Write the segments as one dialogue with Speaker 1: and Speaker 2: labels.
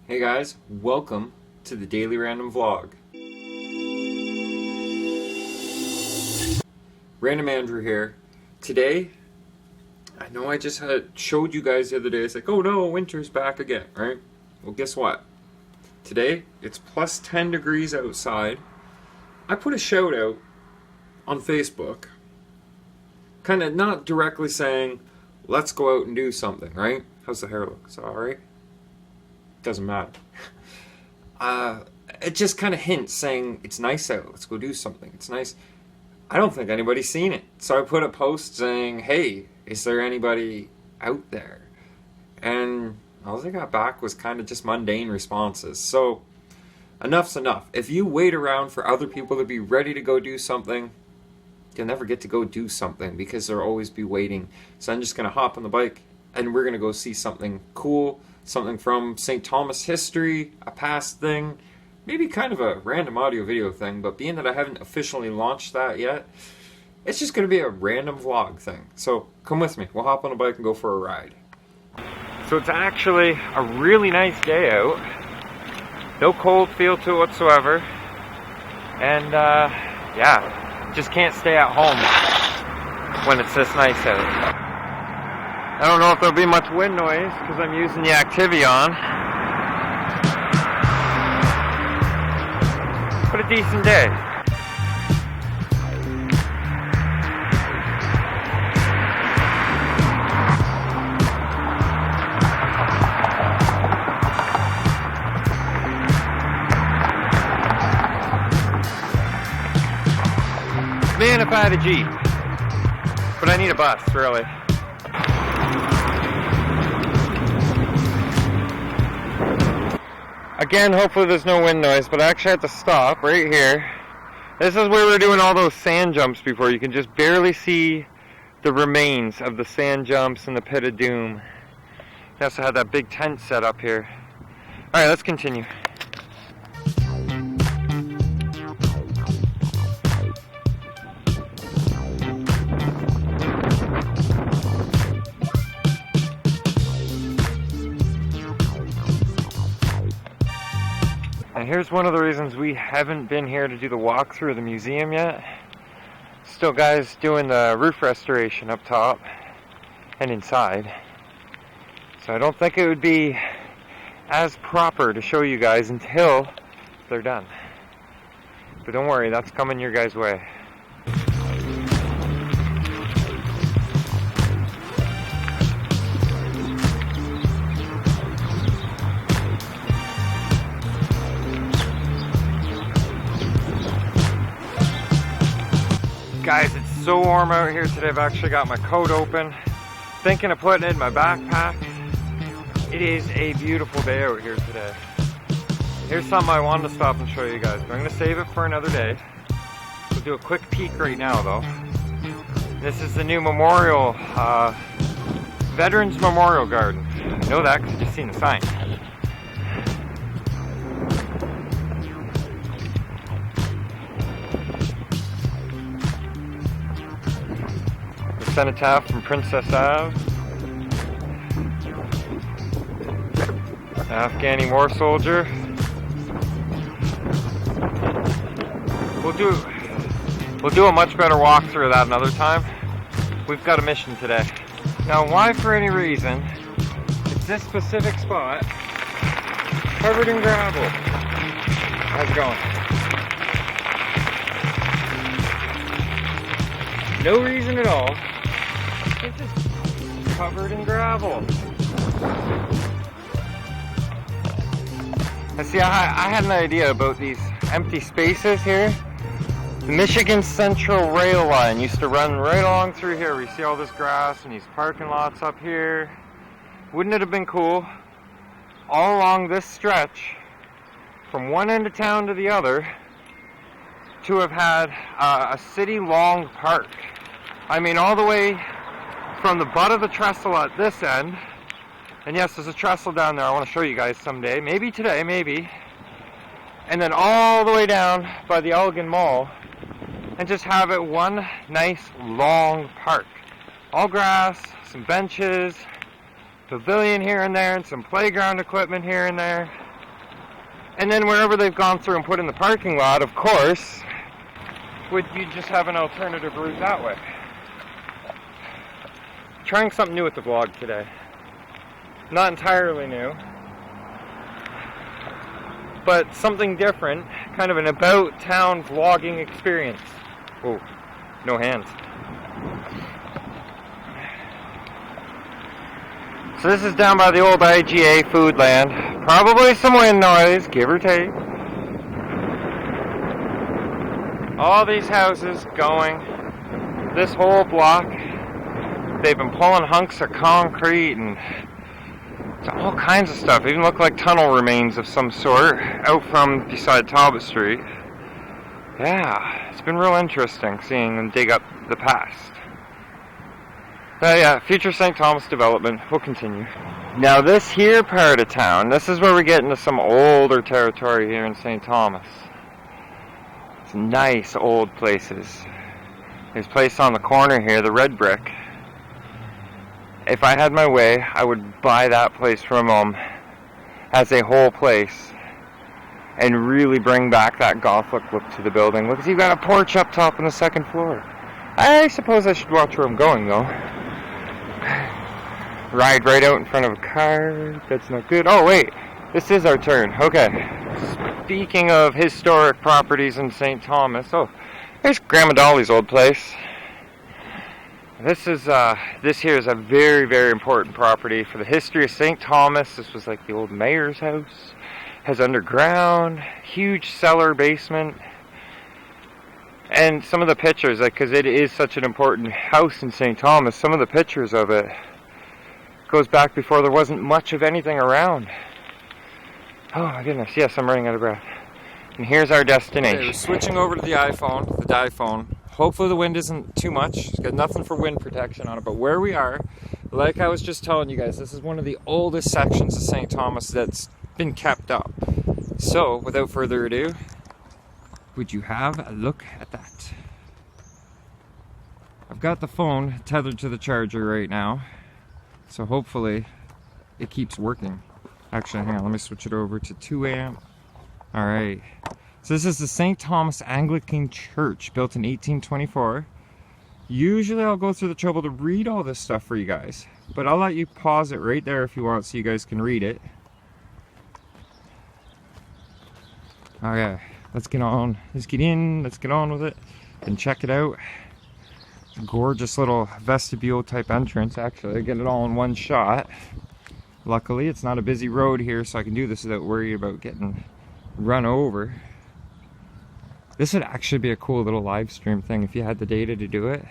Speaker 1: Hey guys, welcome to the Daily Random Vlog. Random Andrew here. Today, I know I just showed you guys the other day, it's like, oh no, winter's back again, right? Well, guess what? Today, it's plus 10 degrees outside. I put a shout out on Facebook, kind of not directly saying, let's go out and do something, right? How's the hair look? Is it alright? Doesn't matter. It just kind of hints saying it's nice out, let's go do something, it's nice. I don't think anybody's seen it, so I put a post saying, hey, is there anybody out there? And all I got back was kind of just mundane responses. So enough's enough. If you wait around for other people to be ready to go do something, you'll never get to go do something because they'll always be waiting. So I'm just going to hop on the bike and we're going to go see something cool, something from St. Thomas history, a past thing, maybe kind of a random audio video thing, but being that I haven't officially launched that yet, it's just going to be a random vlog thing. So come with me, we'll hop on a bike and go for a ride. So it's actually a really nice day out, no cold feel to it whatsoever, and yeah, just can't stay at home when it's this nice out. I don't know if there'll be much wind noise because I'm using the Activion. But a decent day. Man, if I had a Jeep. But I need a bus, really. Again, hopefully there's no wind noise, but I actually had to stop right here. This is where we were doing all those sand jumps before. You can just barely see the remains of the sand jumps and the pit of doom. We also had that big tent set up here. Alright, let's continue. And here's one of the reasons we haven't been here to do the walkthrough of the museum yet. Still guys doing the roof restoration up top and inside. So I don't think it would be as proper to show you guys until they're done. But don't worry, that's coming your guys' way. Guys, it's so warm out here today. I've actually got my coat open, thinking of putting it in my backpack. It is a beautiful day out here today. Here's something I wanted to stop and show you guys, but I'm going to save it for another day. We'll do a quick peek right now though. This is the new memorial, Veterans Memorial Garden. I know that because you've seen the sign. Cenotaph from Princess Ave. Afghani war soldier. We'll do a much better walkthrough of that another time. We've got a mission today. Now, why for any reason is this specific spot covered in gravel? How's it going? No reason at all. It's just covered in gravel. And see, I had an idea about these empty spaces here. The Michigan Central Rail Line used to run right along through here. We see all this grass and these parking lots up here. Wouldn't it have been cool, all along this stretch, from one end of town to the other, to have had a city-long park? I mean, all the way from the butt of the trestle at this end, and yes, there's a trestle down there I want to show you guys someday, maybe today, maybe, and then all the way down by the Elgin Mall, and just have it one nice long park. All grass, some benches, pavilion here and there, and some playground equipment here and there.
Speaker 2: And then wherever they've gone through and put in the parking lot, of course, you just have an alternative route that way. Trying something new with the vlog today. Not entirely new, but something different, kind of an about town vlogging experience. Oh, no hands. So this is down by the old IGA food land. Probably some wind noise, give or take. All these houses going, this whole block, they've been pulling hunks of concrete and all kinds of stuff. Even look like tunnel remains of some sort out from beside Talbot Street. Yeah, it's been real interesting seeing them dig up the past. Yeah, future St. Thomas development will continue. Now this here part of town, this is where we get into some older territory here in St. Thomas. It's nice old places. There's a place on the corner here, the red brick. If I had my way, I would buy that place from them as a whole place and really bring back that Gothic look to the building. Look, you've got a porch up top on the second floor. I suppose I should watch where I'm going, though. Ride right out in front of a car. That's not good. Oh, wait. This is our turn. Okay. Speaking of historic properties in St. Thomas. Oh, there's Grandma Dolly's old place. This here is a very, very important property for the history of St. Thomas. This was like the old mayor's house. Has underground, huge cellar basement. And some of the pictures, because it is such an important house in St. Thomas, some of the pictures of it goes back before there wasn't much of anything around. Oh my goodness, yes, I'm running out of breath. And here's our destination. Okay, we're switching over to the iPhone. Hopefully the wind isn't too much. It's got nothing for wind protection on it, but where we are, like I was just telling you guys, this is one of the oldest sections of St. Thomas that's been kept up. So, without further ado, would you have a look at that? I've got the phone tethered to the charger right now, so hopefully it keeps working. Actually, hang on, let me switch it over to 2 amp. Alright, so this is the St. Thomas Anglican Church, built in 1824. Usually I'll go through the trouble to read all this stuff for you guys, but I'll let you pause it right there if you want so you guys can read it. Okay, let's get on with it and check it out. Gorgeous little vestibule type entrance. Actually, I get it all in one shot. Luckily, it's not a busy road here, so I can do this without worrying about getting run over. This would actually be a cool little live stream thing if you had the data to do it.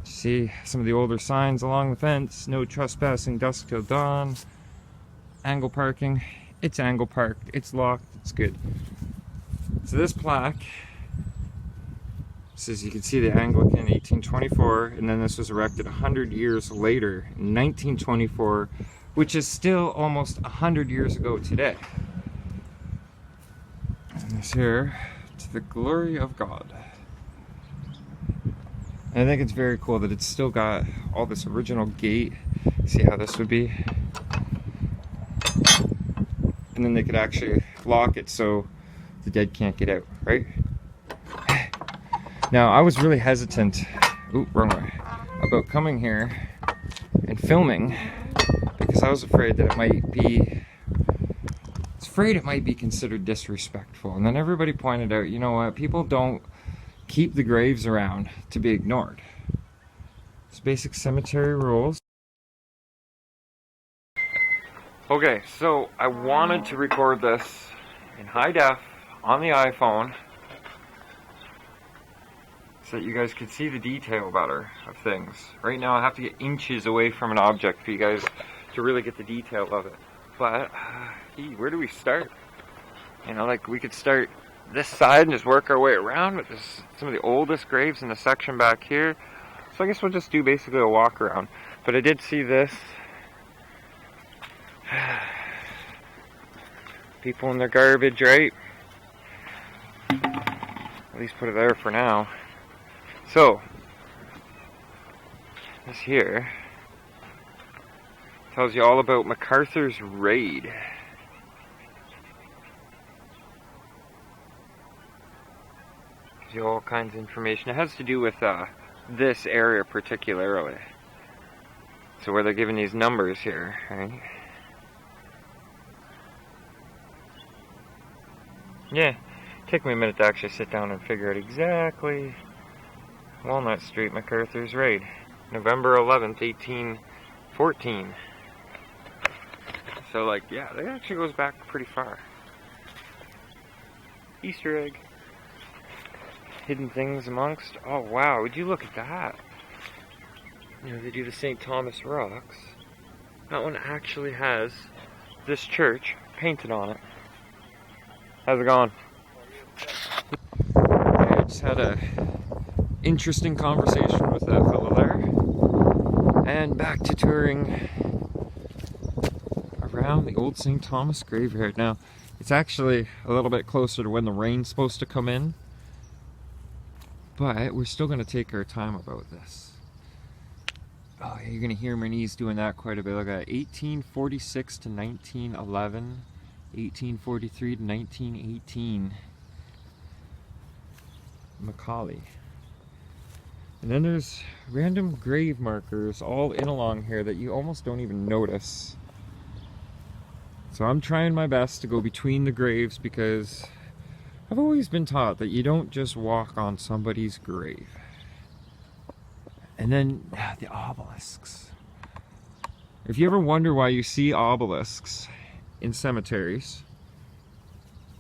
Speaker 2: See some of the older signs along the fence. No trespassing, dusk till dawn. Angle parking. It's angle parked. It's locked. It's good. So this plaque says, you can see the Anglican 1824, and then this was erected 100 years later in 1924, which is still almost 100 years ago today. And this here, to the glory of God. And I think it's very cool that it's still got all this original gate. See how this would be? And then they could actually lock it so the dead can't get out, right? Now, I was really hesitant, wrong way, about coming here and filming because I was afraid that it might be considered disrespectful. And then everybody pointed out, you know what, people don't keep the graves around to be ignored. It's basic cemetery rules. Okay, so I wanted to record this in high def on the iPhone so that you guys could see the detail better of things. Right now I have to get inches away from an object for you guys to really get the detail of it. But, where do we start? You know, like we could start this side and just work our way around, but there's some of the oldest graves in the section back here. So I guess we'll just do basically a walk around. But I did see this. People in their garbage, right? At least put it there for now. So, this here tells you all about MacArthur's raid. you all kinds of information. It has to do with this area particularly. So where they're giving these numbers here, right? Yeah, take me a minute to actually sit down and figure out exactly. Walnut Street, MacArthur's Raid, November 11th, 1814. So, like, yeah, that actually goes back pretty far. Easter egg. Hidden things amongst. Oh, wow, would you look at that? You know, they do the St. Thomas rocks. That one actually has this church painted on it. How's it going? I just had a interesting conversation with that fellow there. And back to touring around the old St. Thomas graveyard. Now, it's actually a little bit closer to when the rain's supposed to come in. But we're still going to take our time about this. Oh, yeah, you're going to hear my knees doing that quite a bit. Look at 1846 to 1911. 1843 to 1918. Macaulay. And then there's random grave markers all in along here that you almost don't even notice. So I'm trying my best to go between the graves because I've always been taught that you don't just walk on somebody's grave. And then the obelisks. If you ever wonder why you see obelisks in cemeteries,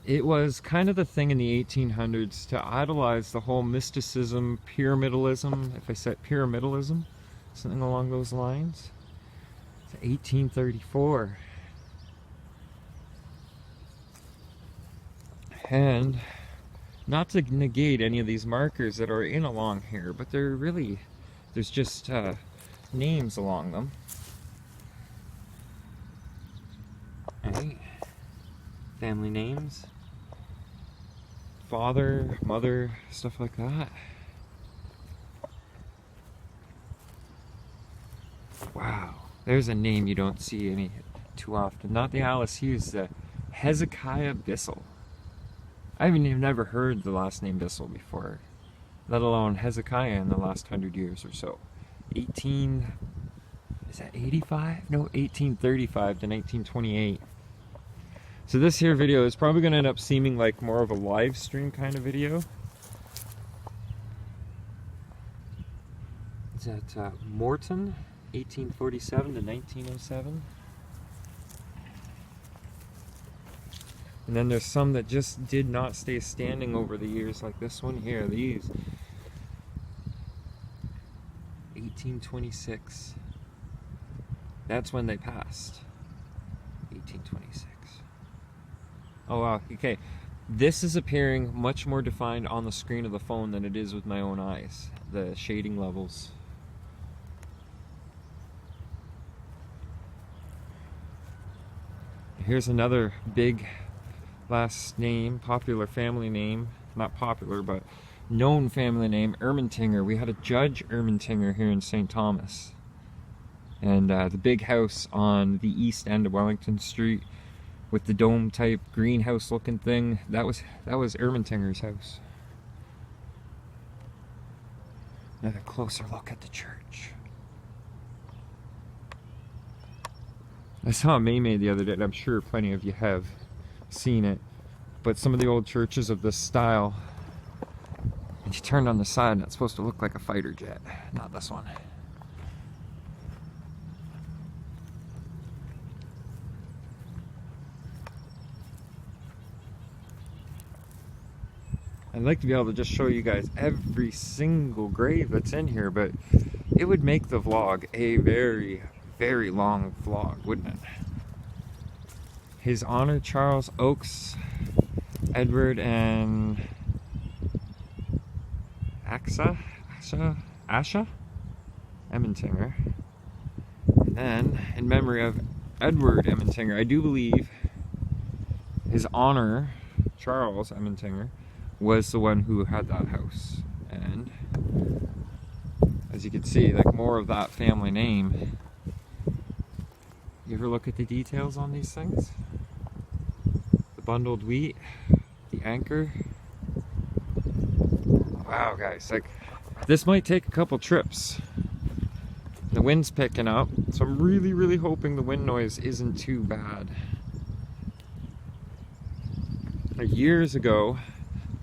Speaker 2: it was kind of the thing in the 1800s to idolize the whole mysticism, pyramidalism, if I said pyramidalism, something along those lines. It's 1834. And not to negate any of these markers that are in along here, but they're really, there's just names along them. Right? Family names. Father, mother, stuff like that. Wow. There's a name you don't see any too often. Not the Alice Hughes, the Hezekiah Bissell. I haven't even never heard the last name Bissell before, let alone Hezekiah in the last 100 years or so. 1835? No, 1835 to 1928. So this here video is probably going to end up seeming like more of a live stream kind of video. Is that Morton, 1847 to 1907? And then there's some that just did not stay standing over the years, like this one here, these. 1826. That's when they passed. 1826. Oh wow, okay. This is appearing much more defined on the screen of the phone than it is with my own eyes. The shading levels. Here's another big last name, popular family name, not popular, but known family name, Ermentinger. We had a Judge Ermentinger here in St. Thomas. And the big house on the east end of Wellington Street with the dome type greenhouse looking thing, that was Ermentinger's house. Another closer look at the church. I saw a meme the other day, and I'm sure plenty of you have seen it, but some of the old churches of this style, and you turn on the side and it's supposed to look like a fighter jet. Not this one. I'd like to be able to just show you guys every single grave that's in here, but it would make the vlog a very, very long vlog, wouldn't it? His Honor Charles Oakes, Edward and Asha Ermentinger. And then, in memory of Edward Ermentinger, I do believe His Honor Charles Ermentinger was the one who had that house. And as you can see, like more of that family name. You ever look at the details on these things? The bundled wheat, the anchor.
Speaker 1: Wow, guys, like, this might take a couple trips. The wind's picking up, so I'm really, really hoping the wind noise isn't too bad. Like, years ago,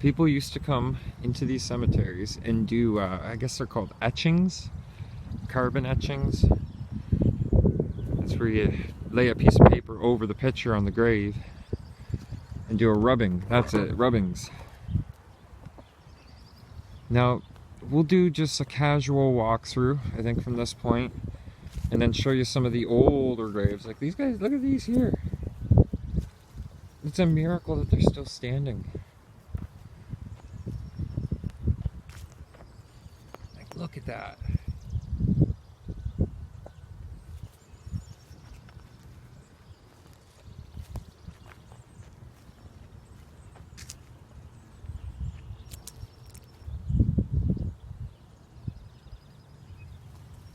Speaker 1: people used to come into these cemeteries and do, I guess they're called etchings, carbon etchings. That's where you lay a piece of paper over the picture on the grave and do a rubbing. That's it, rubbings. Now, we'll do just a casual walkthrough, I think, from this point, and then show you some of the older graves. Like these guys, look at these here. It's a miracle that they're still standing. Like, look at that.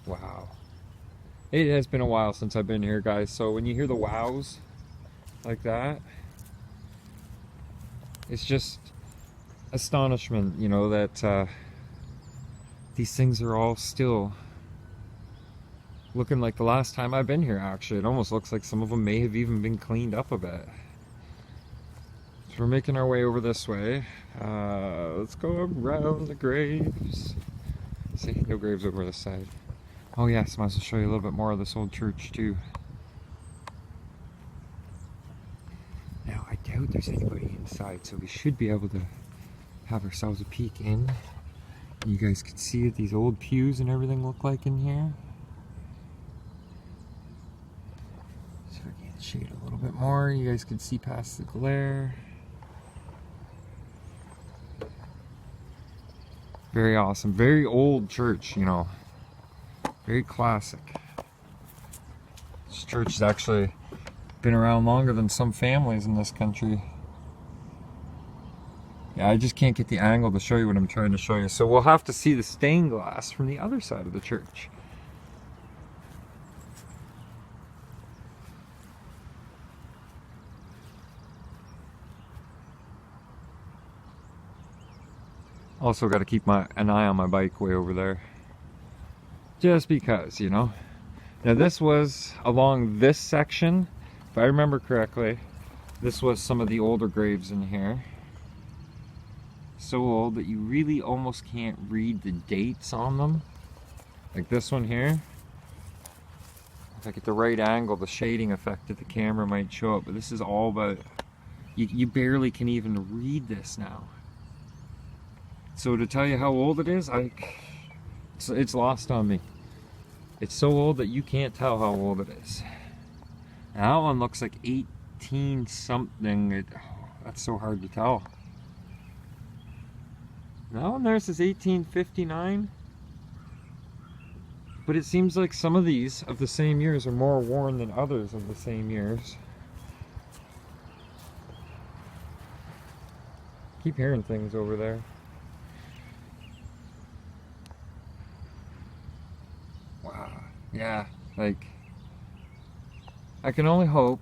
Speaker 1: Wow. It has been a while since I've been here, guys, so when you hear the wows like that, it's just astonishment, you know, that these things are all still looking like the last time I've been here, actually. It almost looks like some of them may have even been cleaned up a bit. So we're making our way over this way. Let's go around the graves. See, no graves over this side. Oh yes, might as well show you a little bit more of this old church too. Now, I doubt there's anybody inside, so we should be able to have ourselves a peek in. You guys can see what these old pews and everything look like in here. So if I can shade a little bit more, you guys can see past the glare. Very awesome, very old church, you know. Very classic. This church has actually been around longer than some families in this country. Yeah, I just can't get the angle to show you what I'm trying to show you. So we'll have to see the stained glass from the other side of the church. Also got to keep an eye on my bike way over there. Just because, you know. Now this was along this section, if I remember correctly, this was some of the older graves in here. So old that you really almost can't read the dates on them. Like this one here. If I get the right angle, the shading effect of the camera might show up, but this is all about, you barely can even read this now. So to tell you how old it is, it's lost on me. It's so old that you can't tell how old it is. Now that one looks like 18 something. That's so hard to tell. That one there says 1859. But it seems like some of these of the same years are more worn than others of the same years. Keep hearing things over there. Yeah, like, I can only hope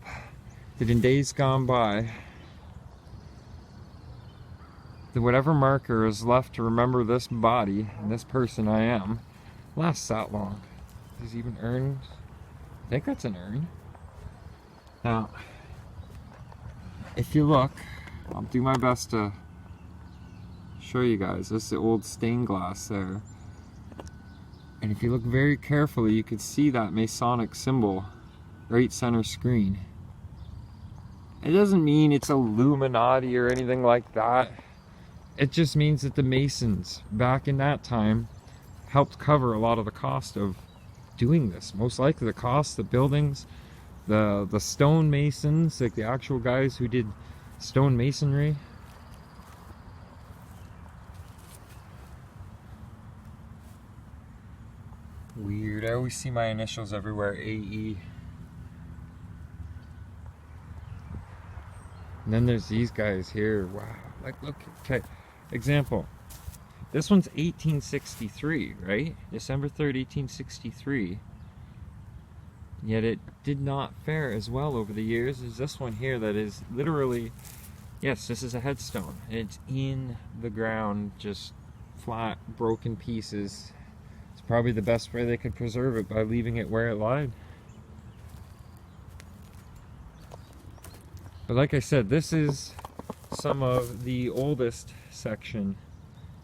Speaker 1: that in days gone by, that whatever marker is left to remember this body and this person I am lasts that long. There's even urns. I think that's an urn. Now, if you look, I'll do my best to show you guys. This is the old stained glass there. And if you look very carefully, you can see that Masonic symbol right center screen. It doesn't mean it's Illuminati or anything like that. It just means that the Masons back in that time helped cover a lot of the cost of doing this. Most likely the cost, the buildings, the stone masons, like the actual guys who did stone masonry. Weird, I always see my initials everywhere, AE. And then there's these guys here, wow. Like, look, okay, example. This one's 1863, right? December 3rd, 1863. Yet it did not fare as well over the years as this one here that is literally, yes, this is a headstone. It's in the ground, just flat, broken pieces. It's probably the best way they could preserve it, by leaving it where it lied. But like I said, this is some of the oldest section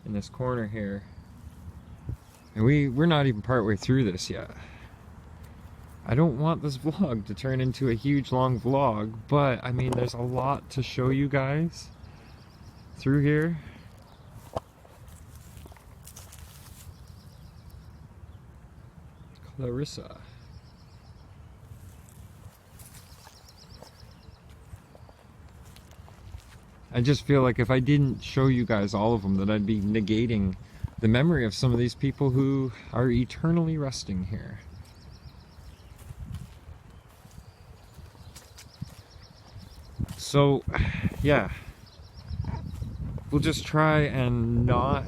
Speaker 1: in this corner here. And we're not even partway through this yet. I don't want this vlog to turn into a huge long vlog, but I mean, there's a lot to show you guys through here. Clarissa. I just feel like if I didn't show you guys all of them, that I'd be negating the memory of some of these people who are eternally resting here. So, yeah. We'll just try and not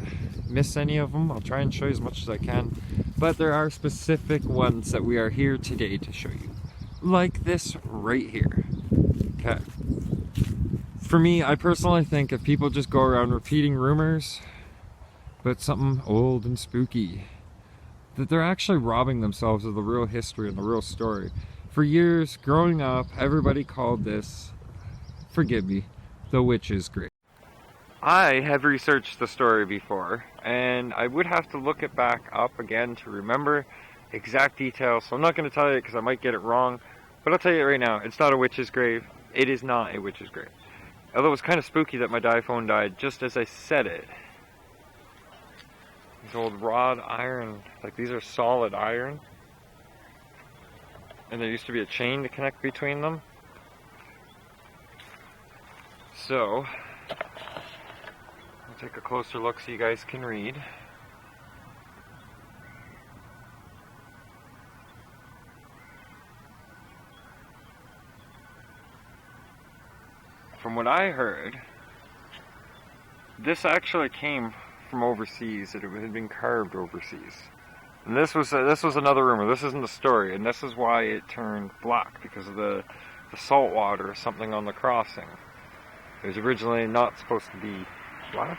Speaker 1: miss any of them. I'll try and show you as much as I can. But there are specific ones that we are here today to show you. Like this right here. Okay. For me, I personally think if people just go around repeating rumors about something old and spooky, that they're actually robbing themselves of the real history and the real story. For years, growing up, everybody called this, forgive me, the witch's grave. I have researched the story before, and I would have to look it back up again to remember exact details, so I'm not going to tell you because I might get it wrong, but I'll tell you right now, it's not a witch's grave. It is not a witch's grave. Although it was kind of spooky that my iPhone died just as I said it. These old wrought iron, like these are solid iron. And there used to be a chain to connect between them. So, I'll take a closer look so you guys can read. From what I heard, this actually came from overseas. It had been carved overseas. And this was another rumor. This isn't the story, and this is why it turned black, because of the salt water or something on the crossing. It was originally not supposed to be black.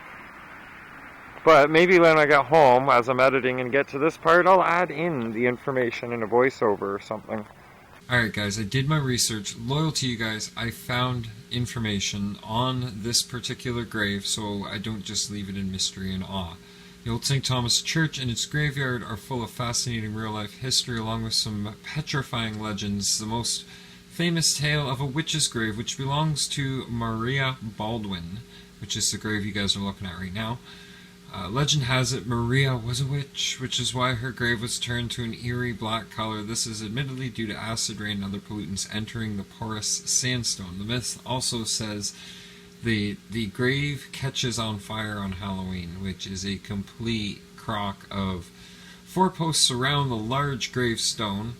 Speaker 1: But maybe when I get home, as I'm editing and get to this part, I'll add in the information in a voiceover or something. Alright guys, I did my research. Loyal to you guys, I found information on this particular grave, so I don't just leave it in mystery and awe. The Old St. Thomas Church and its graveyard are full of fascinating real-life history, along with some petrifying legends. The most famous tale of a witch's grave, which belongs to Maria Baldwin, which is the grave you guys are looking at right now. Legend has it Maria was a witch, which is why her grave was turned to an eerie black color. This is admittedly due to acid rain and other pollutants entering the porous sandstone. The myth also says the grave catches on fire on Halloween, which is a complete crock of 4 posts around the large gravestone,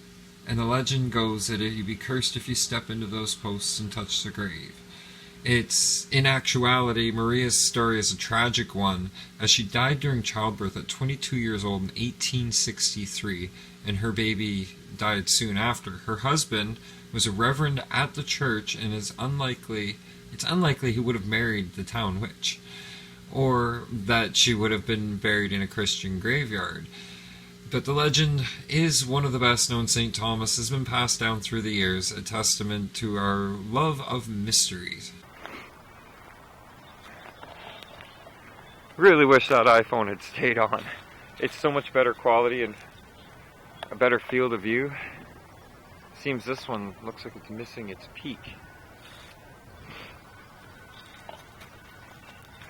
Speaker 1: and the legend goes that you'd be cursed if you step into those posts and touch the grave. It's, in actuality, Maria's story is a tragic one, as she died during childbirth at 22 years old in 1863, and her baby died soon after. Her husband was a reverend at the church, and it's unlikely he would have married the town witch, or that she would have been buried in a Christian graveyard. But the legend is one of the best known. St. Thomas has been passed down through the years, a testament to our love of mysteries. Really wish that iPhone had stayed on. It's so much better quality and a better field of view. Seems this one looks like it's missing its peak.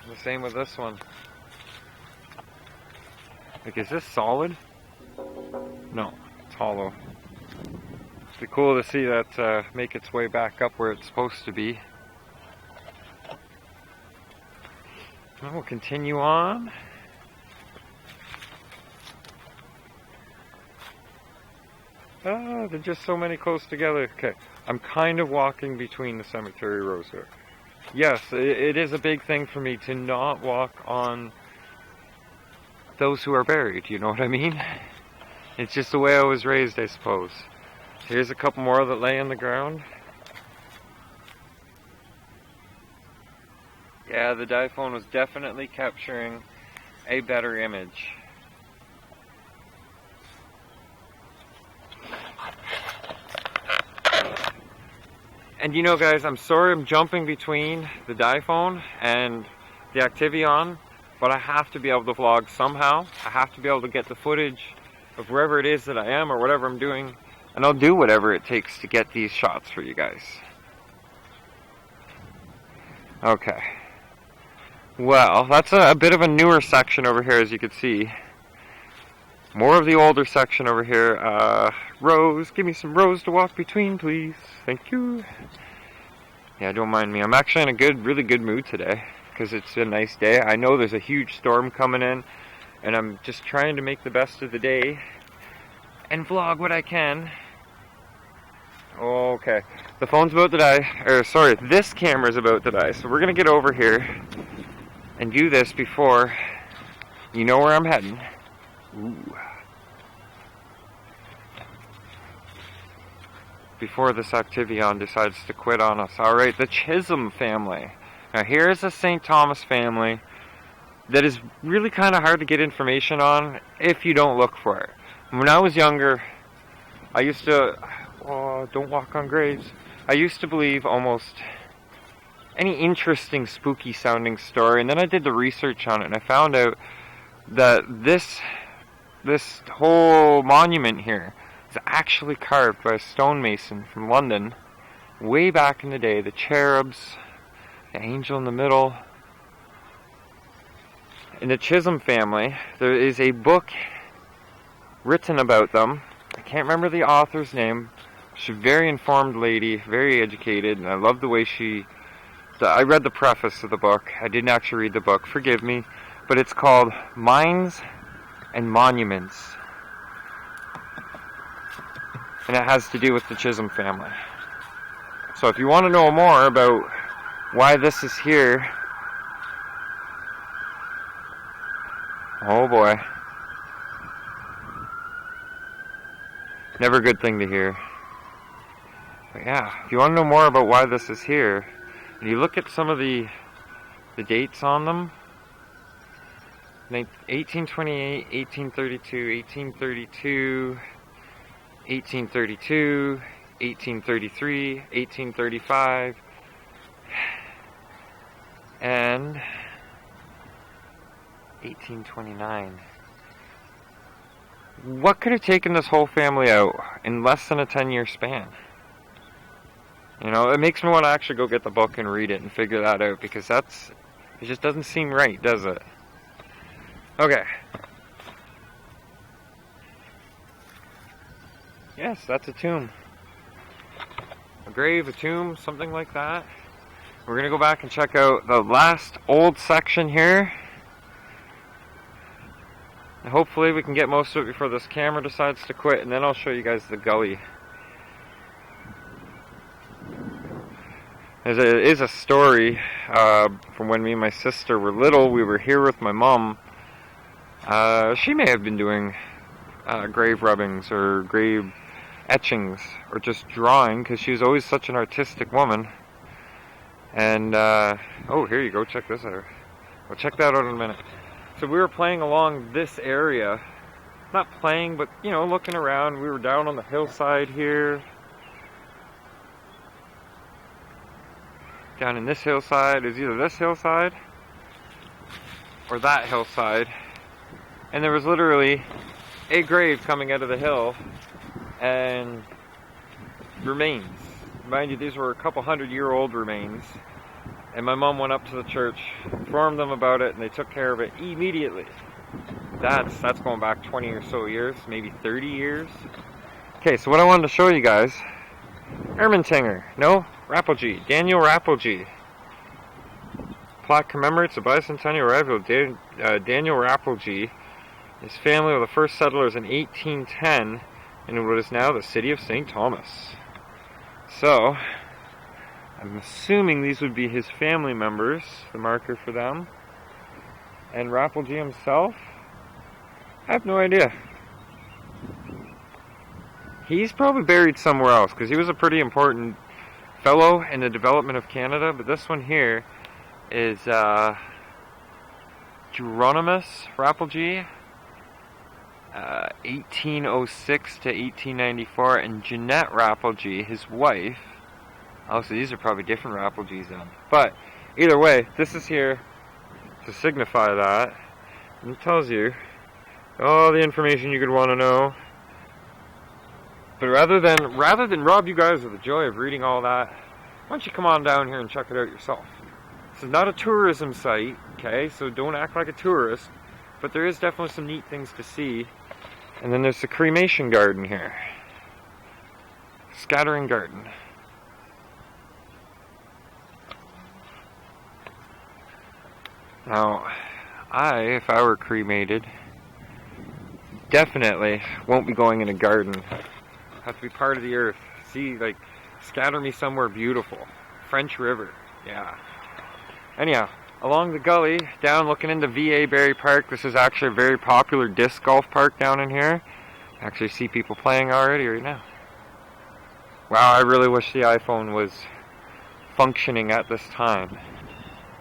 Speaker 1: The same with this one. Like, is this solid? No, it's hollow. It'd be cool to see that make its way back up where it's supposed to be. And we'll continue on. Ah, they're just so many close together. Okay, I'm kind of walking between the cemetery rows here. Yes, it is a big thing for me to not walk on those who are buried, you know what I mean? It's just the way I was raised, I suppose. Here's a couple more that lay on the ground. Yeah, the iPhone was definitely capturing
Speaker 2: a better image. And you know, guys, I'm sorry I'm jumping between the iPhone and the Activion, but I have to be able to vlog somehow. I have to be able to get the footage of wherever it is that I am or whatever I'm doing, and I'll do whatever it takes to get these shots for you guys. Okay. Well, that's a bit of a newer section over here, as you can see. More of the older section over here. Rows, give me some rows to walk between, please. Thank you. Yeah, don't mind me. I'm actually in a really good mood today, because it's a nice day. I know there's a huge storm coming in, and I'm just trying to make the best of the day and vlog what I can. Okay, the phone's about to die, or sorry, this camera's about to die, so we're gonna get over here and do this before you know where I'm heading. Ooh. Before this Activion decides to quit on us. Alright, the Chisholm family. Now here's a St. Thomas family that is really kind of hard to get information on if you don't look for it. When I was younger, I used to... Oh, don't walk on graves. I used to believe almost any interesting, spooky sounding story, and then I did the research on it, and I found out that this whole monument here is actually carved by a stonemason from London way back in the day. The cherubs, the angel in the middle. In the Chisholm family, there is a book written about them. I can't remember the author's name. She's a very informed lady, very educated, and I love the way I read the preface of the book. I didn't actually read the book, forgive me, but it's called Mines and Monuments. And it has to do with the Chisholm family. So if you want to know more about why this is here, oh boy. Never a good thing to hear. But yeah, if you want to know more about why this is here, and you look at some of the dates on them, 1828, 1832, 1832, 1832, 1833, 1835, and 1829. What could have taken this whole family out in less than a 10-year span? You know, it makes me want to actually go get the book and read it and figure that out, because it just doesn't seem right, does it? Okay. Yes, that's a tomb. A grave, a tomb, something like that. We're going to go back and check out the last old section here. And hopefully we can get most of it before this camera decides to quit, and then I'll show you guys the gully. There is a story from when me and my sister were little. We were here with my mom. She may have been doing grave rubbings or grave etchings or just drawing, because she was always such an artistic woman. And oh, here you go, check this out. I'll check that out in a minute. So we were playing along this area, not playing, but you know, looking around. We were down on the hillside here, down in this hillside. Is either this hillside or that hillside, and there was literally a grave coming out of the hill and remains. Mind you, these were a couple 100-year-old remains. And my mom went up to the church, informed them about it, and they took care of it immediately. That's going back 20 or so years, maybe 30 years. Okay, so what I wanted to show you guys, Ermentinger, no, Rappelgee, Daniel Rappelgee. Plaque commemorates the bicentennial arrival of Daniel Rappelgee. His family were the first settlers in 1810 in what is now the city of St. Thomas. So, I'm assuming these would be his family members, the marker for them. And Rappelgee himself? I have no idea. He's probably buried somewhere else, because he was a pretty important fellow in the development of Canada. But this one here is Geronimus Rapelje, 1806 to 1894, and Jeanette Rapelje, his wife. Oh, so these are probably different Rapeljes then. But either way, this is here to signify that, and it tells you all the information you could want to know. But rather than rob you guys of the joy of reading all that, why don't you come on down here and check it out yourself? This is not a tourism site, okay? So don't act like a tourist. But there is definitely some neat things to see. And then there's the cremation garden here. Scattering garden. Now, if I were cremated, definitely won't be going in a garden. Have to be part of the earth. See, like, scatter me somewhere beautiful. French River, yeah. Anyhow, along the gully, down looking into VA Berry Park. This is actually a very popular disc golf park down in here. I actually see people playing already right now. Wow, I really wish the iPhone was functioning at this time.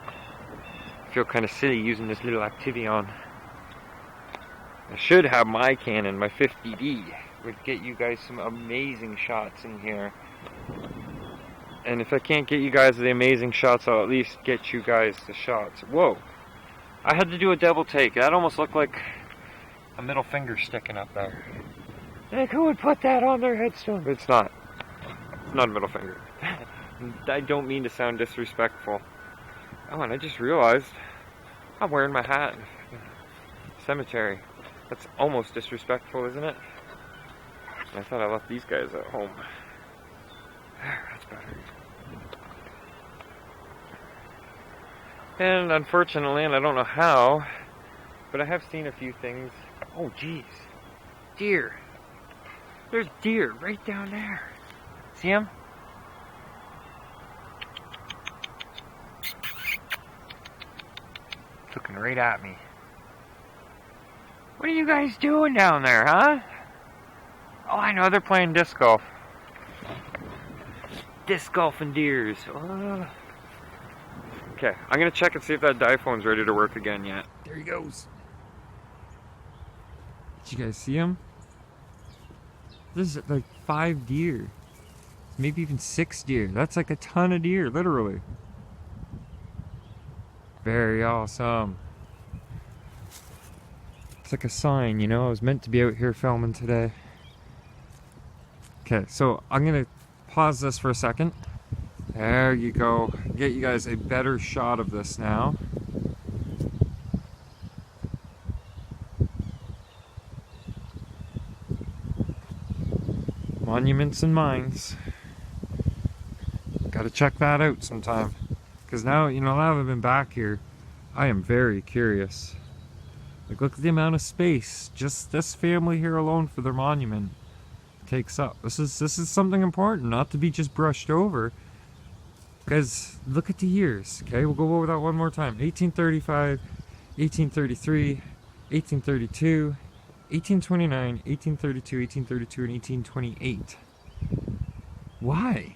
Speaker 2: I feel kind of silly using this little Activion. I should have my Canon, my 50D. Would get you guys some amazing shots in here. And if I can't get you guys the amazing shots, I'll at least get you guys the shots. Whoa! I had to do a double take. That almost looked like a middle finger sticking up there. Like, who would put that on their headstone? But it's not. It's not a middle finger. I don't mean to sound disrespectful. Oh, and I just realized I'm wearing my hat. Cemetery. That's almost disrespectful, isn't it? I thought I left these guys at home. That's better. And unfortunately, and I don't know how, but I have seen a few things. Oh, geez. Deer. There's deer right down there. See him? Looking right at me. What are you guys doing down there, huh? Oh, I know, they're playing disc golf. Disc golf and deers. Oh. Okay, I'm gonna check and see if that iPhone's ready to work again yet. There he goes. Did you guys see him? This is like 5 deer. Maybe even 6 deer. That's like a ton of deer, literally. Very awesome. It's like a sign, you know, I was meant to be out here filming today. Okay, so I'm gonna pause this for a second. There you go. Get you guys a better shot of this now. Monuments and mines. Gotta check that out sometime. Because now, you know, now that I've been back here, I am very curious. Like, look at the amount of space just this family here alone for their monument takes up. This is something important, not to be just brushed over. Because look at the years. Okay, we'll go over that one more time. 1835, 1833, 1832, 1829, 1832, 1832, and 1828. Why?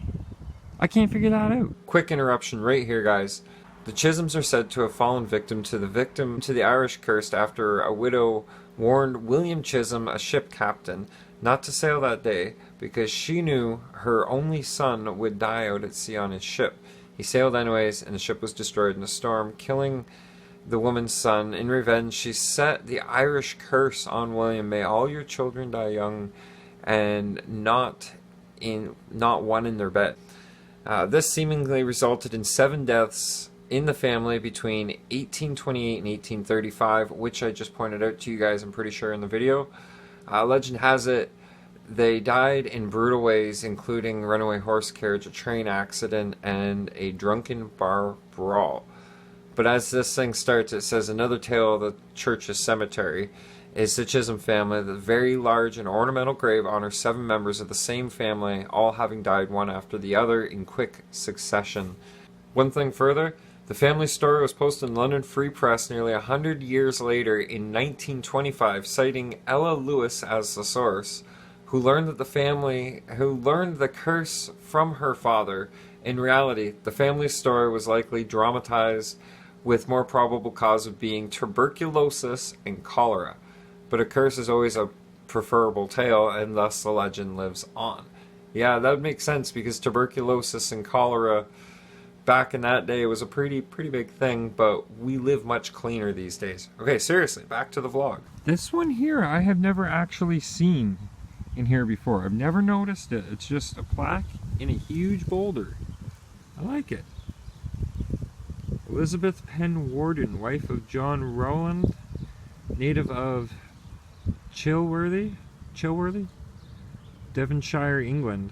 Speaker 2: I can't figure that out. Quick interruption right here, guys. The Chisholms are said to have fallen victim to the Irish curse after a widow warned William Chisholm, a ship captain, not to sail that day because she knew her only son would die out at sea on his ship. He sailed anyways, and the ship was destroyed in a storm, killing the woman's son. In revenge, she set the Irish curse on William: "May all your children die young, and not one in their bed." This seemingly resulted in 7 deaths in the family between 1828 and 1835, which I just pointed out to you guys, I'm pretty sure, in the video. Legend has it they died in brutal ways, including runaway horse carriage, a train accident, and a drunken bar brawl. But as this thing starts, it says another tale of the church's cemetery is the Chisholm family. The very large and ornamental grave honors 7 members of the same family, all having died one after the other in quick succession. One thing further, the family story was posted in London Free Press nearly 100 years later in 1925, citing Ella Lewis as the source, who learned the curse from her father. In reality, the family story was likely dramatized
Speaker 1: with more probable cause of being tuberculosis and cholera. But a curse is always a preferable tale, and thus the legend lives on. Yeah, that would make sense, because tuberculosis and cholera back in that day was a pretty big thing, but we live much cleaner these days. Okay, seriously, back to the vlog. This one here I have never actually seen in here before. I've never noticed it. It's just a plaque in a huge boulder. I like it. Elizabeth Penn Warden, wife of John Rowland, native of Chilworthy, Devonshire, England.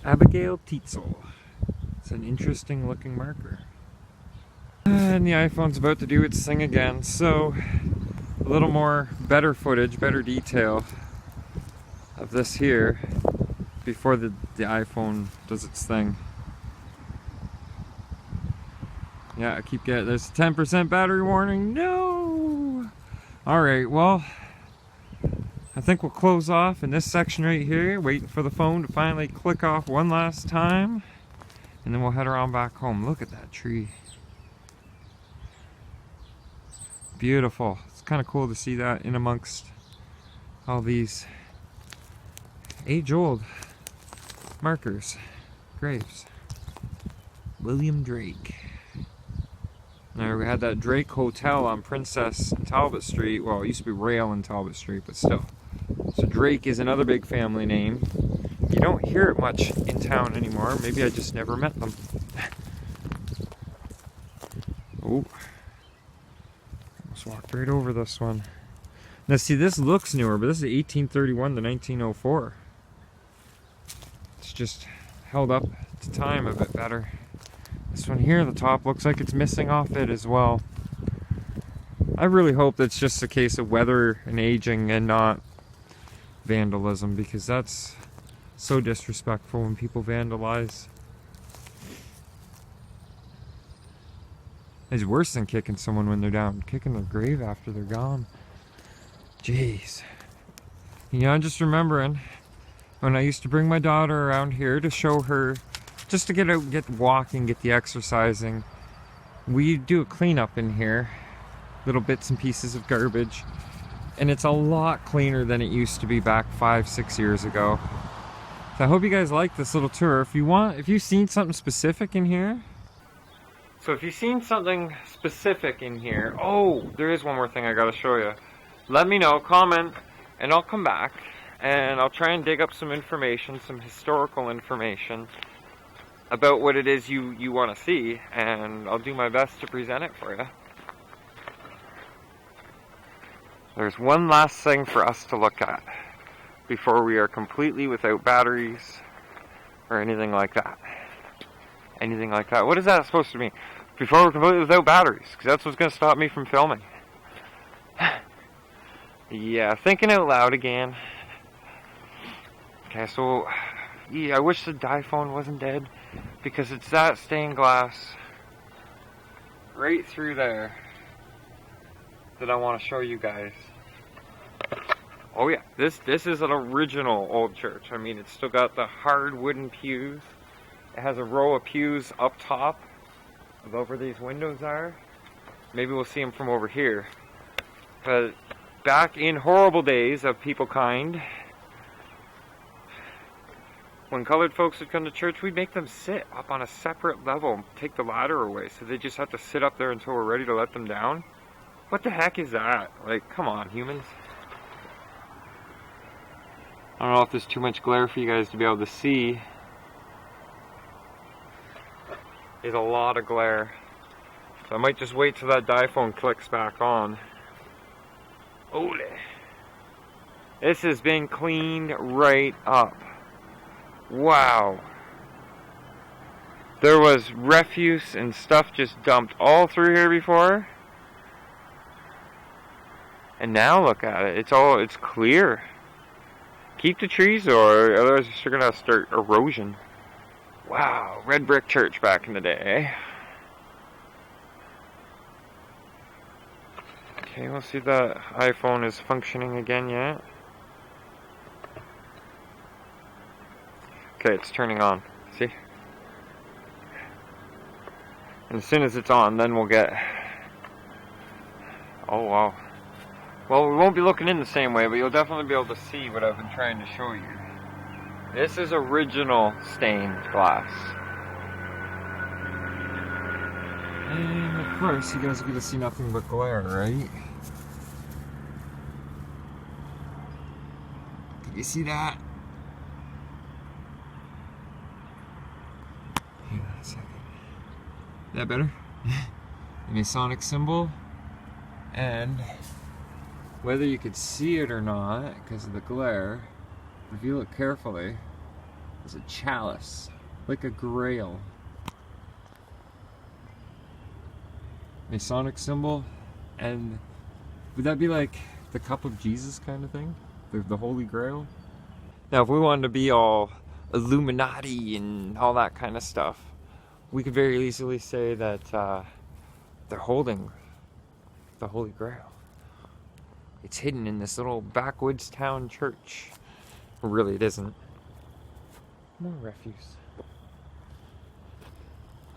Speaker 1: Abigail Tietzel. It's an interesting looking marker. And the iPhone's about to do its thing again, so a little more better footage, better detail of this here before the iPhone does its thing. Yeah, I keep getting, there's a 10% battery warning. No! Alright, well, I think we'll close off in this section right here, waiting for the phone to finally click off one last time, and then we'll head around back home. Look at that tree. Beautiful. It's kind of cool to see that in amongst all these age-old markers, graves. William Drake. Now we had that Drake Hotel on Princess and Talbot Street. Well, it used to be Rail and Talbot Street, but still. So Drake is another big family name. You don't hear it much in town anymore. Maybe I just never met them. Oh. Almost walked right over this one. Now see, this looks newer, but this is 1831 to 1904. It's just held up to time a bit better. This one here, the top looks like it's missing off it as well. I really hope that's just a case of weather and aging and not vandalism, because that's so disrespectful when people vandalize. It's worse than kicking someone when they're down, kicking their grave after they're gone. Jeez. You know, I'm just remembering when I used to bring my daughter around here to show her, just to get out, get walking, get the exercising. We do a cleanup in here, little bits and pieces of garbage, and it's a lot cleaner than it used to be back 5-6 years ago. So I hope you guys like this little tour. If you've seen something specific in here. So if you've seen something specific in here, oh, there is one more thing I gotta show you. Let me know, comment, and I'll come back and I'll try and dig up some information, some historical information about what it is you want to see, and I'll do my best to present it for you. There's one last thing for us to look at before we are completely without batteries or anything like that. Anything like that. What is that supposed to mean? Before we're completely without batteries, because that's what's going to stop me from filming. Yeah, thinking out loud again. Okay, so yeah, I wish the iPhone wasn't dead, because it's that stained glass right through there that I want to show you guys. Oh yeah, this is an original old church. I mean, it's still got the hard wooden pews. It has a row of pews up top above where these windows are. Maybe we'll see them from over here. But back in horrible days of people kind, when colored folks would come to church, we'd make them sit up on a separate level, take the ladder away, so they just have to sit up there until we're ready to let them down. What the heck is that? Like, come on, humans. I don't know if there's too much glare for you guys to be able to see. There's a lot of glare. So I might just wait till that iPhone clicks back on. Ole. This has been cleaned right up. Wow. There was refuse and stuff just dumped all through here before. And now look at it. It's clear. Keep the trees, or otherwise you're gonna start erosion. Wow, red brick church back in the day. Okay, we'll see if the iPhone is functioning again yet.
Speaker 2: Okay, it's turning on. See? And as soon as it's on, then we'll get... Oh, wow. Well, we won't be looking in the same way, but you'll definitely be able to see what I've been trying to show you. This is original stained glass. And of course, you guys are going to see nothing but glare, right? Can you see that? Hang on a second. Is that better? The Masonic symbol. And whether you could see it or not, because of the glare, if you look carefully, there's a chalice, like a grail. Masonic symbol, and would that be like the cup of Jesus kind of thing? The Holy Grail? Now, if we wanted to be all Illuminati and all that kind of stuff, we could very easily say that they're holding the Holy Grail. It's hidden in this little backwoods town church. Really, it isn't. More refuse.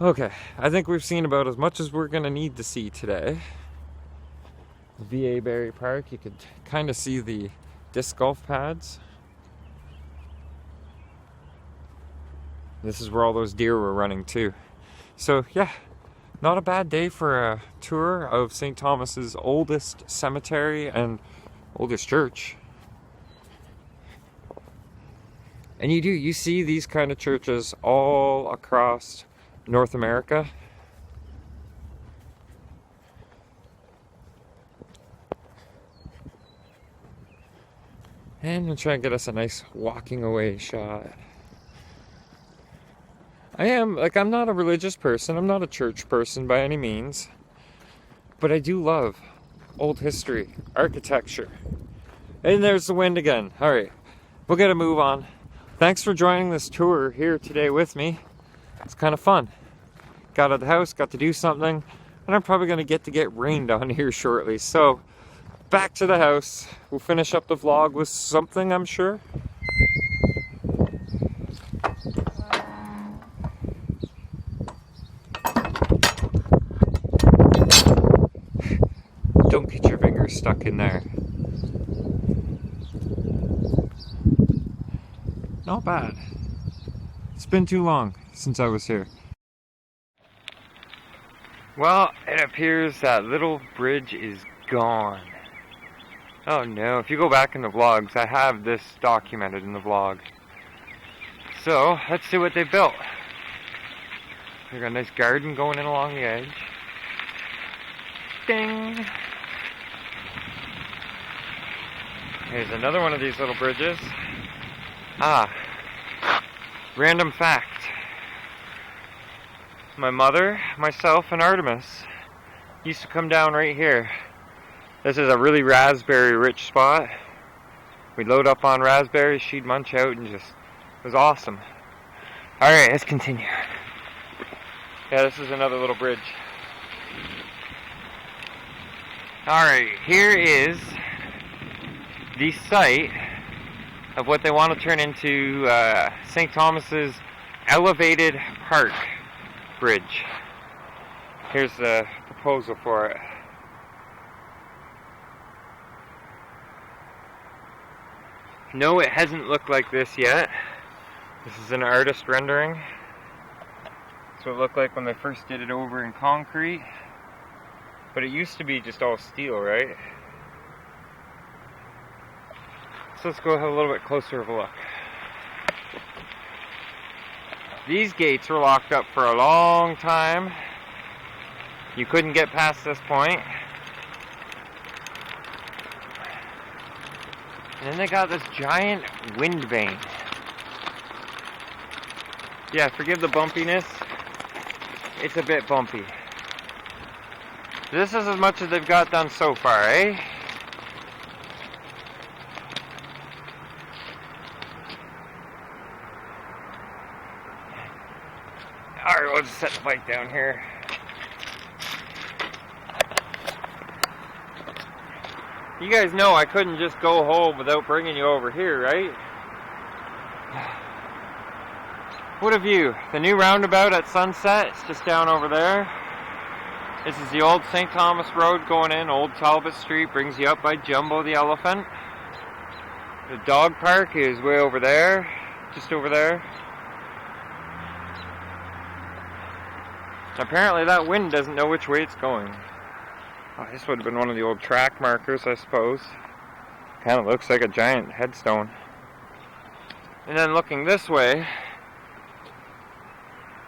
Speaker 2: Okay, I think we've seen about as much as we're gonna need to see today. VA Berry Park, you could kind of see the disc golf pads. This is where all those deer were running too. So yeah, not a bad day for a tour of St. Thomas's oldest cemetery and oldest church. And you see these kind of churches all across North America. And we'll try and get us a nice walking away shot. I'm not a religious person, I'm not a church person by any means, but I do love old history, architecture. And there's the wind again. Alright, we'll get a move on. Thanks for joining this tour here today with me. It's kind of fun. Got out of the house, got to do something, and I'm probably going to get rained on here shortly. So, back to the house. We'll finish up the vlog with something, I'm sure. Don't get your fingers stuck in there. Not bad. It's been too long since I was here. Well, it appears that little bridge is gone. Oh no, if you go back in the vlogs, I have this documented in the vlog. So, let's see what they built. They got a nice garden going in along the edge. Ding! Here's another one of these little bridges. Random fact. My mother, myself, and Artemis used to come down right here. This is a really raspberry-rich spot. We'd load up on raspberries, she'd munch out, and it was awesome. Alright, let's continue. Yeah, this is another little bridge. Alright, here is the site of what they want to turn into St. Thomas's elevated park bridge. Here's the proposal for it. No, it hasn't looked like this yet. This is an artist rendering. That's what it looked like when they first did it over in concrete. But it used to be just all steel, right? So let's go have a little bit closer of a look. These gates were locked up for a long time. You couldn't get past this point. And then they got this giant wind vane. Yeah, forgive the bumpiness. It's a bit bumpy. This is as much as they've got done so far, eh? Alright, we'll just set the bike down here. You guys know I couldn't just go home without bringing you over here, right? What a view. The new roundabout at sunset, it's just down over there. This is the old St. Thomas Road going in. Old Talbot Street brings you up by Jumbo the elephant. The dog park is way over there, just over there. Apparently that wind doesn't know which way it's going. Oh, this would have been one of the old track markers, I suppose. Kind of looks like a giant headstone. And then looking this way,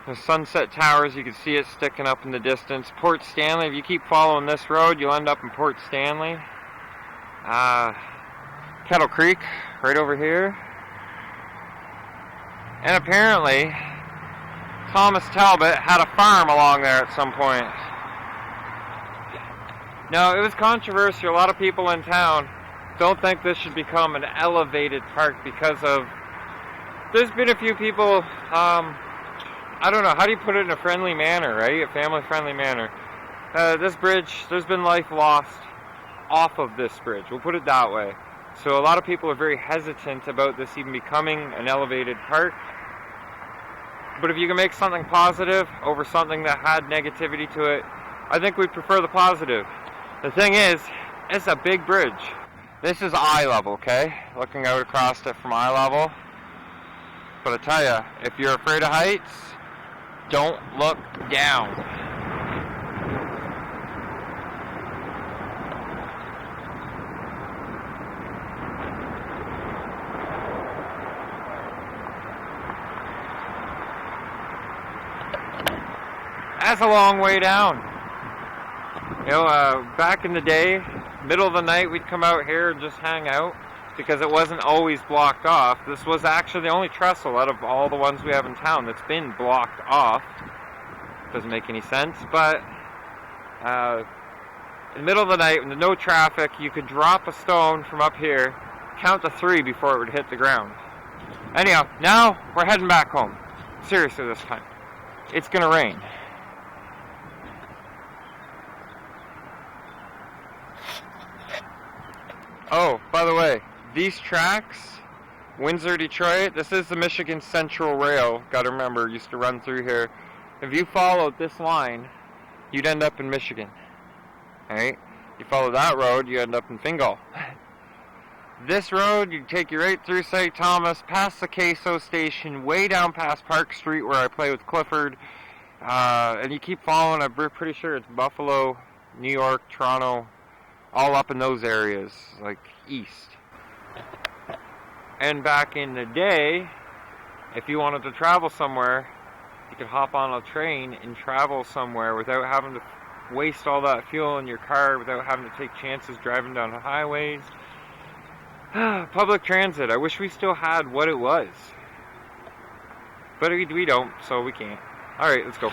Speaker 2: the Sunset Towers, you can see it sticking up in the distance. Port Stanley, if you keep following this road, you'll end up in Port Stanley. Kettle Creek, right over here. And apparently, Thomas Talbot had a farm along there at some point. No, it was controversial. A lot of people in town don't think this should become an elevated park because of... There's been a few people, I don't know, how do you put it in a friendly manner, right? A family-friendly manner. This bridge, there's been life lost off of this bridge. We'll put it that way. So a lot of people are very hesitant about this even becoming an elevated park. But if you can make something positive over something that had negativity to it, I think we'd prefer the positive. The thing is, it's a big bridge. This is eye level, okay? Looking out across it from eye level. But I tell you, if you're afraid of heights, don't look down. That's a long way down. You know, back in the day, middle of the night, we'd come out here and just hang out because it wasn't always blocked off. This was actually the only trestle out of all the ones we have in town that's been blocked off. Doesn't make any sense, but in the middle of the night, when there's no traffic, you could drop a stone from up here, count to 3 before it would hit the ground. Anyhow, now we're heading back home. Seriously this time. It's gonna rain. Oh, by the way, these tracks, Windsor, Detroit, this is the Michigan Central Rail. Gotta remember, used to run through here. If you followed this line, you'd end up in Michigan. Alright? You follow that road, you end up in Fingal. This road, you take you right through St. Thomas, past the Queso station, way down past Park Street where I play with Clifford. And you keep following, I'm pretty sure it's Buffalo, New York, Toronto, all up in those areas, like east. And back in the day, if you wanted to travel somewhere, you could hop on a train and travel somewhere without having to waste all that fuel in your car, without having to take chances driving down the highways. Public transit, I wish we still had what it was. But we don't, so we can't. Alright, let's go.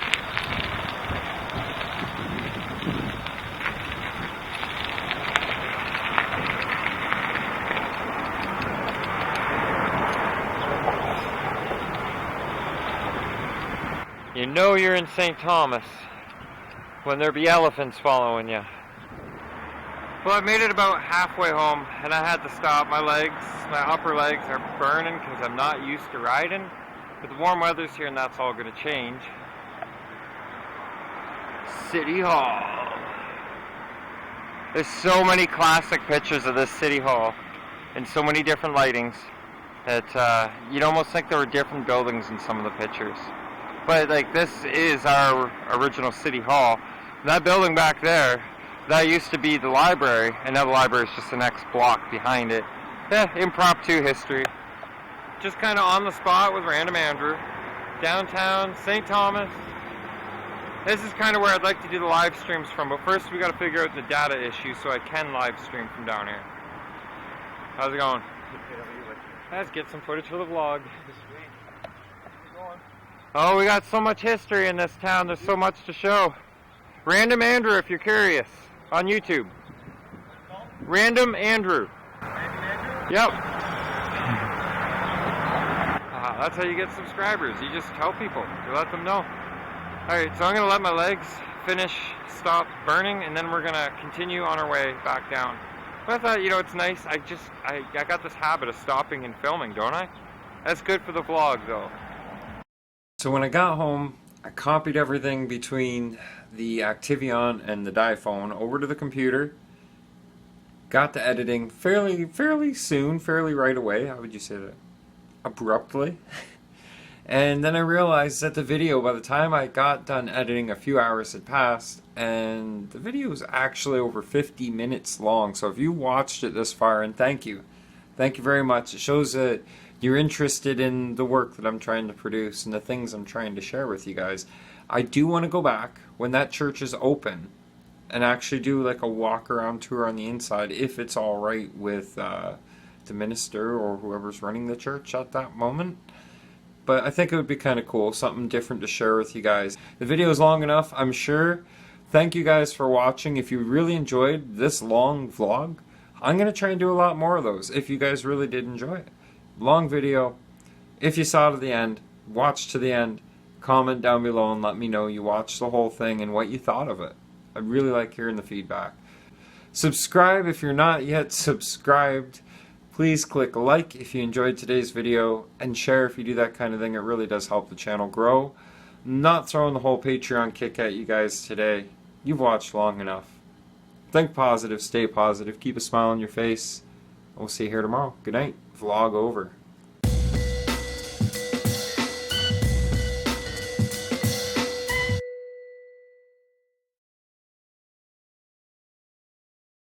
Speaker 2: You know you're in St. Thomas when there be elephants following you. Well, I made it about halfway home and I had to stop. My upper legs are burning because I'm not used to riding. But the warm weather's here and that's all going to change. City Hall. There's so many classic pictures of this City Hall and so many different lightings that you'd almost think there were different buildings in some of the pictures. But like this is our original City Hall. That building back there, that used to be the library, and now the library is just the next block behind it. Impromptu history. Just kind of on the spot with Random Andrew. Downtown, St. Thomas. This is kind of where I'd like to do the live streams from, but first we got to figure out the data issue so I can live stream from down here. How's it going? Let's get some footage for the vlog. Oh, we got so much history in this town. There's so much to show. Random Andrew, if you're curious, on YouTube. Random Andrew. Yep. That's how you get subscribers. You just tell people. You let them know. Alright, so I'm going to let my legs stop burning, and then we're going to continue on our way back down. But I thought, you know, it's nice. I got this habit of stopping and filming, don't I? That's good for the vlog, though.
Speaker 1: So when I got home, I copied everything between the Activion and the iPhone over to the computer. Got to editing fairly soon, fairly right away. How would you say that? Abruptly. And then I realized that the video, by the time I got done editing, a few hours had passed, and the video was actually over 50 minutes long. So if you watched it this far, and thank you very much. It shows that you're interested in the work that I'm trying to produce and the things I'm trying to share with you guys. I do want to go back when that church is open and actually do like a walk around tour on the inside, if it's all right with the minister or whoever's running the church at that moment. But I think it would be kind of cool, something different to share with you guys. The video is long enough, I'm sure. Thank you guys for watching. If you really enjoyed this long vlog, I'm going to try and do a lot more of those if you guys really did enjoy it. Long video. If you saw to the end, watch to the end, comment down below and let me know you watched the whole thing and what you thought of it. I really like hearing the feedback. Subscribe if you're not yet subscribed. Please click like if you enjoyed today's video, and share if you do that kind of thing. It really does help the channel grow. I'm not throwing the whole Patreon kick at you guys today. You've watched long enough. Think positive, stay positive, keep a smile on your face. We'll see you here tomorrow. Good night. Vlog over.